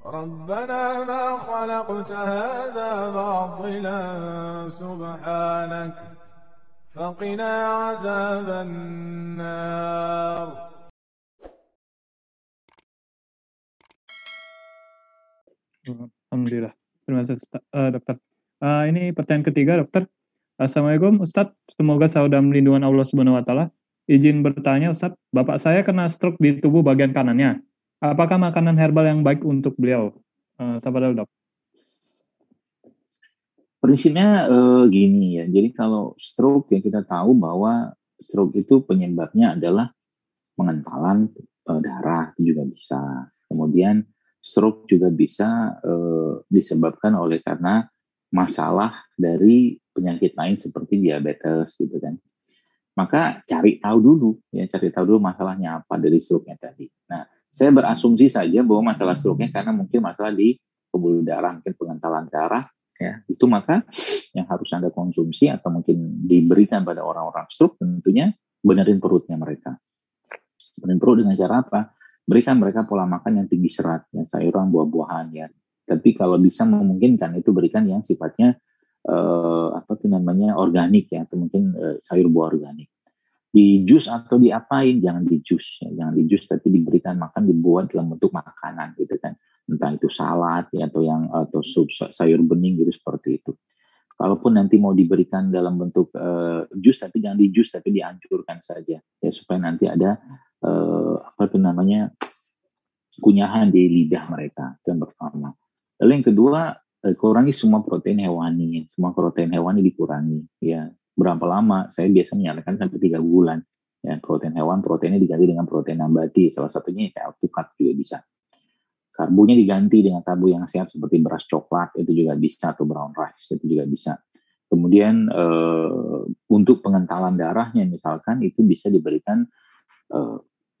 ربنا ما خلقت هذا باطلا سبحانك فقنا عذاب النار. Alhamdulillah. Terima kasih dokter. Ini pertanyaan ketiga dokter. Assalamualaikum Ustadz. Semoga selalu dalam lindungan Allah Subhanahu Wa Taala. Izin bertanya Ustadz, bapak saya kena stroke di tubuh bagian kanannya. Apakah makanan herbal yang baik untuk beliau? Tafadhol dok. Prinsipnya gini ya. Jadi kalau stroke ya kita tahu bahwa stroke itu penyebabnya adalah pengentalan darah juga bisa. Kemudian stroke juga bisa disebabkan oleh karena masalah dari penyakit lain seperti diabetes gitu kan. Maka cari tahu dulu masalahnya apa dari stroke-nya tadi. Nah, saya berasumsi saja bahwa masalah stroke-nya karena mungkin masalah di pembuluh darah, mungkin pengentalan darah ya. Itu maka yang harus Anda konsumsi atau mungkin diberikan pada orang-orang stroke tentunya benerin perutnya mereka. Benerin perut dengan cara apa? Berikan mereka pola makan yang tinggi serat, ya, sayuran, buah-buahan ya. Tapi kalau bisa memungkinkan itu berikan yang sifatnya organik ya, atau mungkin sayur buah organik. Di jus atau diapain, jangan di jus ya, jangan di jus tapi diberikan makan, dibuat dalam bentuk makanan gitu kan. Entah itu salad ya, atau sup sayur bening gitu seperti itu. Kalaupun nanti mau diberikan dalam bentuk jus tapi jangan di jus tapi dihancurkan saja ya, supaya nanti ada kunyahan di lidah mereka. Itu yang pertama. Lalu yang kedua, kurangi semua protein hewani. Semua protein hewani dikurangi ya. Berapa lama? Saya biasa menyarankan sampai 3 bulan ya. Protein hewan, proteinnya diganti dengan protein nabati, salah satunya kayak alpukat juga bisa. Karbonya diganti dengan karbo yang sehat seperti beras coklat, itu juga bisa, atau brown rice, itu juga bisa. Kemudian untuk pengentalan darahnya misalkan itu bisa diberikan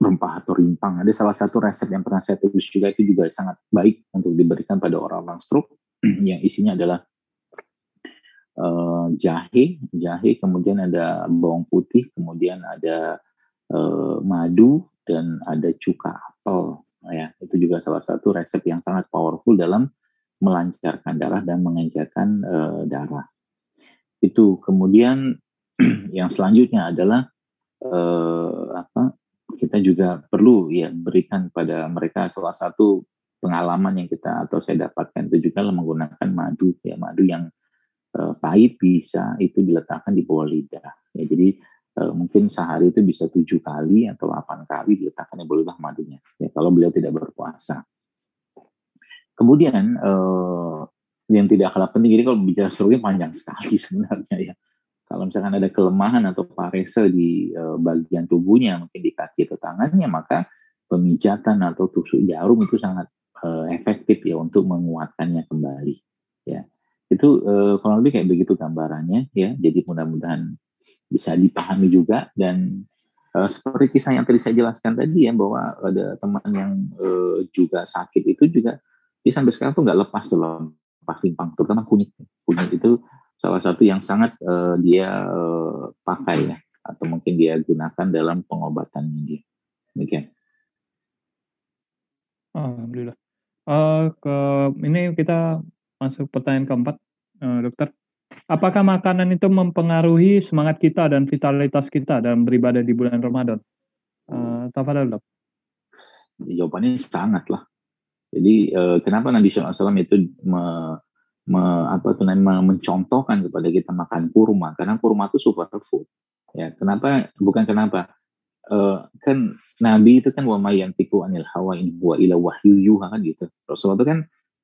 rempah atau rimpang. Ada salah satu resep yang pernah saya tulis juga, itu juga sangat baik untuk diberikan pada orang-orang stroke yang isinya adalah jahe, kemudian ada bawang putih, kemudian ada madu, dan ada cuka apel. Ya, itu juga salah satu resep yang sangat powerful dalam melancarkan darah dan mengencerkan darah. Itu kemudian yang selanjutnya adalah kita juga perlu ya berikan pada mereka salah satu pengalaman yang kita atau saya dapatkan itu juga menggunakan madu ya, madu yang pahit bisa itu diletakkan di bawah lidah ya, jadi mungkin sehari itu bisa 7 kali atau 8 kali diletakkan di bawah lidah madunya ya, kalau beliau tidak berpuasa. Kemudian yang tidak kalah penting, jadi kalau bicara stroke panjang sekali sebenarnya ya. Kalau misalkan ada kelemahan atau parese di bagian tubuhnya, mungkin di kaki atau tangannya, maka pemijatan atau tusuk jarum itu sangat efektif ya untuk menguatkannya kembali ya. Itu kurang lebih kayak begitu gambarannya ya. Jadi mudah-mudahan bisa dipahami juga. Dan seperti kisah yang tadi saya jelaskan tadi ya, bahwa ada teman yang juga sakit itu juga dia sampai sekarang tuh nggak lepas dalam rimpang, terutama kunyit itu salah satu yang sangat dia pakai ya, atau mungkin dia gunakan dalam pengobatannya dia. Demikian. Alhamdulillah. Ini kita masuk pertanyaan keempat, dokter. Apakah makanan itu mempengaruhi semangat kita dan vitalitas kita dalam beribadah di bulan Ramadan? Tafadhol, dok. Jawabannya sangat lah. Jadi kenapa Nabi SAW itu mencontohkan kepada kita makan kurma? Karena kurma itu superfood. Ya, kenapa? Bukan kenapa. Kan Nabi itu kan wa may yantiqu anil hawa in huwa illa wahyu yuha kan gitu. Rasulullah itu kan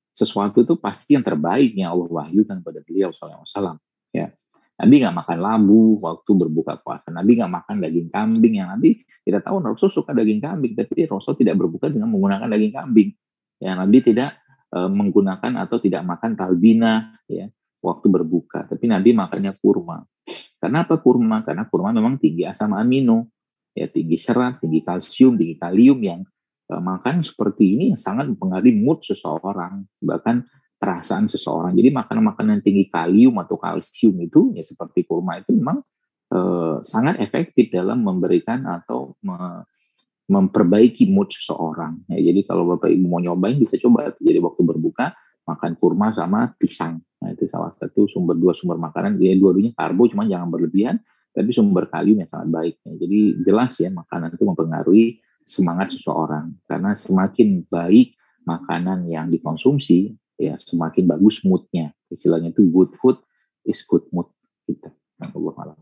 sesuatu itu pasti yang terbaik yang Allah wahyukan kepada beliau SAW. Ya. Nabi nggak makan labu waktu berbuka puasa. Nabi nggak makan daging kambing. Yang Nabi tidak tahu Rasul suka daging kambing, tapi Rasul tidak berbuka dengan menggunakan daging kambing. Ya, Nabi tidak menggunakan atau tidak makan talbina ya waktu berbuka, tapi Nabi makannya kurma. Karena apa kurma? Karena kurma memang tinggi asam amino, ya tinggi serat, tinggi kalsium, tinggi kalium yang makan seperti ini yang sangat mempengaruhi mood seseorang, bahkan perasaan seseorang. Jadi makanan-makanan tinggi kalium atau kalsium itu ya seperti kurma itu memang sangat efektif dalam memberikan atau memperbaiki mood seseorang. Ya, jadi kalau Bapak Ibu mau nyobain bisa coba. Jadi waktu berbuka makan kurma sama pisang. Nah, itu salah satu dua sumber makanan. Ya, dua-duanya karbo, cuma jangan berlebihan. Tapi sumber kalium yang sangat baik. Ya, jadi jelas ya makanan itu mempengaruhi semangat seseorang. Karena semakin baik makanan yang dikonsumsi, ya semakin bagus moodnya. Istilahnya itu good food is good mood. Gitu. Allah.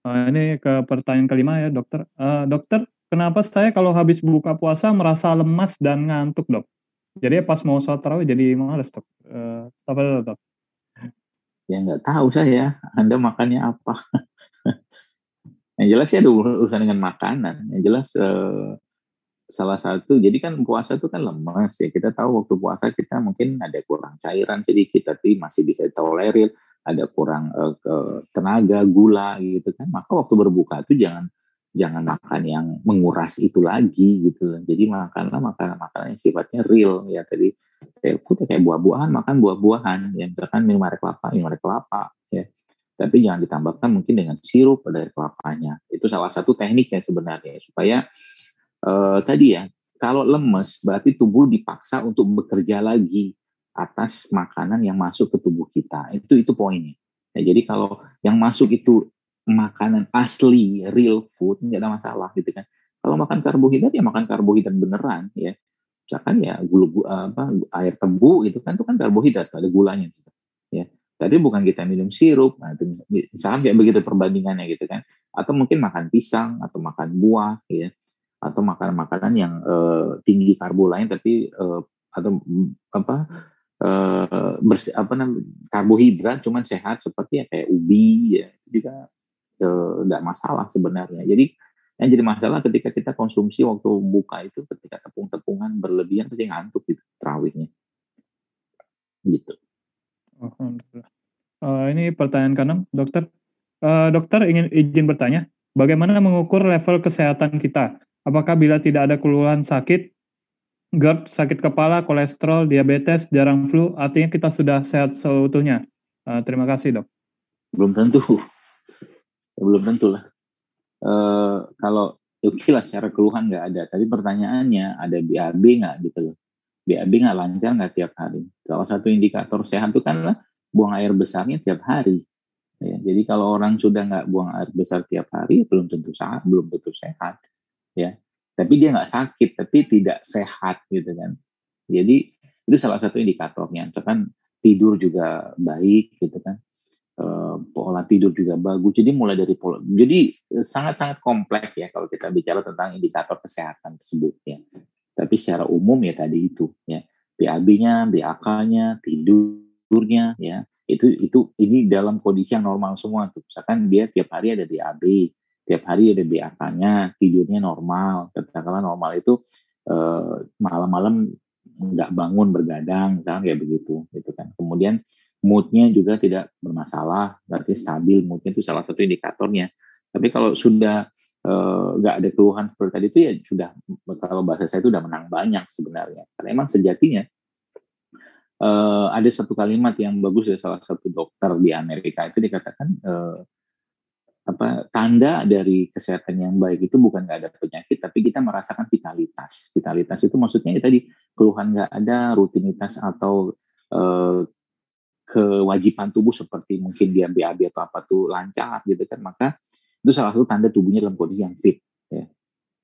Ini ke pertanyaan kelima ya dokter. Dokter, kenapa saya kalau habis buka puasa merasa lemas dan ngantuk dok? Jadi pas mau sholat tarawih jadi males dok. Apa dok? Ya nggak tahu saya. Anda makannya apa? Yang jelas ya ada urusan dengan makanan. Yang jelas salah satu. Jadi kan puasa itu kan lemas ya. Kita tahu waktu puasa kita mungkin ada kurang cairan sedikit, tapi masih bisa tolerir. Ada kurang tenaga, gula gitu kan. Maka waktu berbuka itu jangan makan yang menguras itu lagi gitu. Jadi makanlah makanan yang sifatnya real ya. Tadi kayak buah-buahan, makan buah-buahan. Ya, misalkan minum air kelapa ya. Tapi jangan ditambahkan mungkin dengan sirup dari kelapanya. Itu salah satu tekniknya sebenarnya supaya tadi ya, kalau lemes berarti tubuh dipaksa untuk bekerja lagi atas makanan yang masuk ke tubuh kita. Itu poinnya. Ya, jadi kalau yang masuk itu makanan asli, real food, nggak ada masalah gitu kan. Kalau makan karbohidrat ya makan karbohidrat beneran ya. Misalkan ya air tebu itu kan karbohidrat, ada gulanya ya. Tadi bukan kita minum sirup, nah itu misalkan kayak begitu perbandingannya gitu kan. Atau mungkin makan pisang atau makan buah ya. Atau makanan yang tinggi karbo lain tapi karbohidrat cuman sehat seperti ya kayak ubi ya juga tidak masalah sebenarnya. Jadi yang jadi masalah ketika kita konsumsi waktu buka itu ketika tepung-tepungan berlebihan pasti ngantuk gitu terawihnya. Gitu. Ini pertanyaan ke-6 dokter. Dokter izin bertanya, bagaimana mengukur level kesehatan kita? Apakah bila tidak ada keluhan sakit, GERD, sakit kepala, kolesterol, diabetes, jarang flu, artinya kita sudah sehat seutuhnya? Terima kasih dok. Belum tentu lah. Kalau oke lah secara keluhan nggak ada. Tadi pertanyaannya ada BAB nggak gitu loh. BAB nggak lancar nggak tiap hari. Salah satu indikator sehat itu kan lah buang air besarnya tiap hari. Ya, jadi kalau orang sudah nggak buang air besar tiap hari belum tentu sehat. Ya, tapi dia nggak sakit, tapi tidak sehat gitu kan. Jadi itu salah satu indikatornya. Misalkan tidur juga baik gitu kan, pola tidur juga bagus. Jadi mulai dari pola, jadi sangat-sangat kompleks ya kalau kita bicara tentang indikator kesehatan tersebut ya. Tapi secara umum ya tadi itu ya, BAB-nya, BAK-nya, tidurnya ya, ini dalam kondisi yang normal semua tuh. Misalkan dia tiap hari ada BAB, tiap hari ada BAK-nya, tidurnya normal. Katakanlah normal itu malam-malam nggak bangun bergadang, misalkan kayak begitu, gitu kan. Kemudian moodnya juga tidak bermasalah, berarti stabil moodnya itu salah satu indikatornya. Tapi kalau sudah nggak ada keluhan seperti tadi itu ya sudah, kalau bahasa saya itu udah menang banyak sebenarnya. Karena emang sejatinya ada satu kalimat yang bagus dari salah satu dokter di Amerika itu dikatakan tanda dari kesehatan yang baik itu bukan nggak ada penyakit, tapi kita merasakan vitalitas. Vitalitas itu maksudnya ya tadi keluhan nggak ada, rutinitas atau kewajiban tubuh seperti mungkin dia BAB atau apa tuh lancar gitu kan, maka itu salah satu tanda tubuhnya dalam kondisi yang fit ya,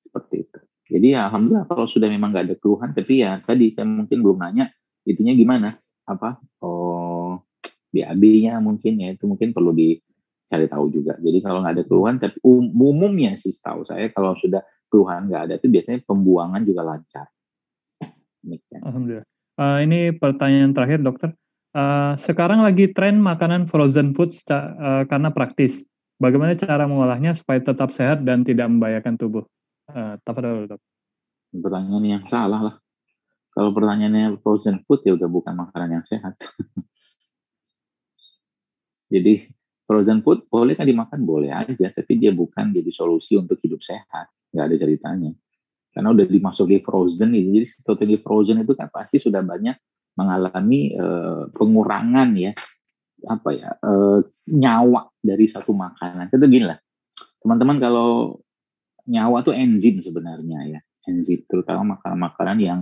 seperti itu. Jadi ya alhamdulillah kalau sudah memang nggak ada keluhan, tapi ya tadi saya mungkin belum nanya itunya gimana, BAB-nya mungkin ya itu mungkin perlu dicari tahu juga. Jadi kalau nggak ada keluhan, tapi umumnya sih setahu saya kalau sudah keluhan nggak ada itu biasanya pembuangan juga lancar. Alhamdulillah. Ini pertanyaan terakhir dokter. Sekarang lagi tren makanan frozen food karena praktis. Bagaimana cara mengolahnya supaya tetap sehat dan tidak membahayakan tubuh? Tafadhol dok. Pertanyaan yang salah lah. Kalau pertanyaannya frozen food ya udah bukan makanan yang sehat. Jadi frozen food boleh kan dimakan, boleh aja, tapi dia bukan jadi solusi untuk hidup sehat. Nggak ada ceritanya. Karena udah dimasuki frozen itu, jadi totally frozen itu kan pasti sudah banyak mengalami pengurangan ya, nyawa dari satu makanan. Itu gini lah, teman-teman kalau nyawa tuh enzim sebenarnya ya, enzim, terutama makanan-makanan yang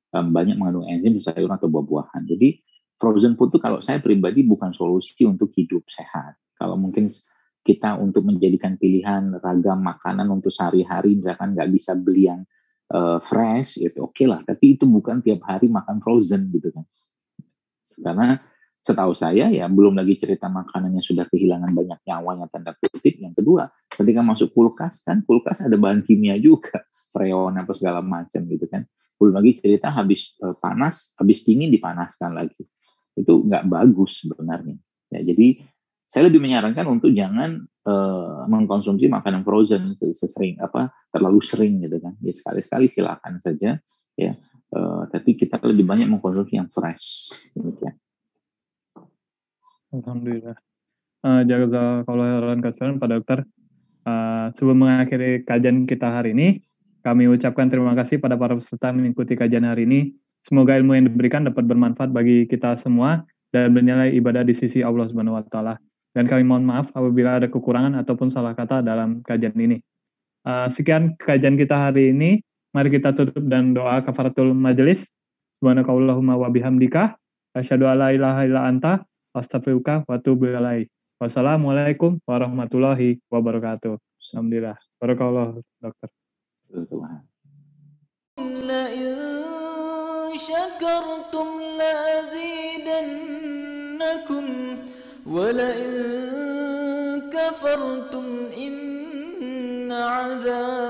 banyak mengandung enzim, sayuran atau buah-buahan. Jadi frozen food itu kalau saya pribadi bukan solusi untuk hidup sehat. Kalau mungkin kita untuk menjadikan pilihan ragam makanan untuk sehari-hari, misalkan nggak bisa beli yang fresh, itu oke lah. Tapi itu bukan tiap hari makan frozen gitu kan. Karena setahu saya ya belum lagi cerita makanannya sudah kehilangan banyak nyawanya tanda kutip. Yang kedua, ketika masuk kulkas kan, kulkas ada bahan kimia juga, freon apa segala macam gitu kan. Belum lagi cerita habis panas, habis dingin dipanaskan lagi. Itu nggak bagus sebenarnya. Ya, jadi saya lebih menyarankan untuk jangan mengkonsumsi makanan frozen sesering terlalu sering gitu kan. Ya sekali-sekali silakan saja ya. Tapi kita lebih banyak mengkonsumsi yang fresh. Demikian. Alhamdulillah. Jazakallahu khairan katsiran Pak Dokter. Sebelum mengakhiri kajian kita hari ini, kami ucapkan terima kasih pada para peserta mengikuti kajian hari ini. Semoga ilmu yang diberikan dapat bermanfaat bagi kita semua dan bernilai ibadah di sisi Allah Subhanahu wa taala. Dan kami mohon maaf apabila ada kekurangan ataupun salah kata dalam kajian ini. Sekian kajian kita hari ini. Mari kita tutup dan doa kafaratul majelis. Subhanakallahumma wa bihamdika asyhadu an la ilaha illa anta astaghfiruka wa atubu ilaik. Wassalamualaikum warahmatullahi wabarakatuh. Alhamdulillah. Barakallahu dokter. شكرتم لأزيدنكم ولئن كفرتم إن عذابي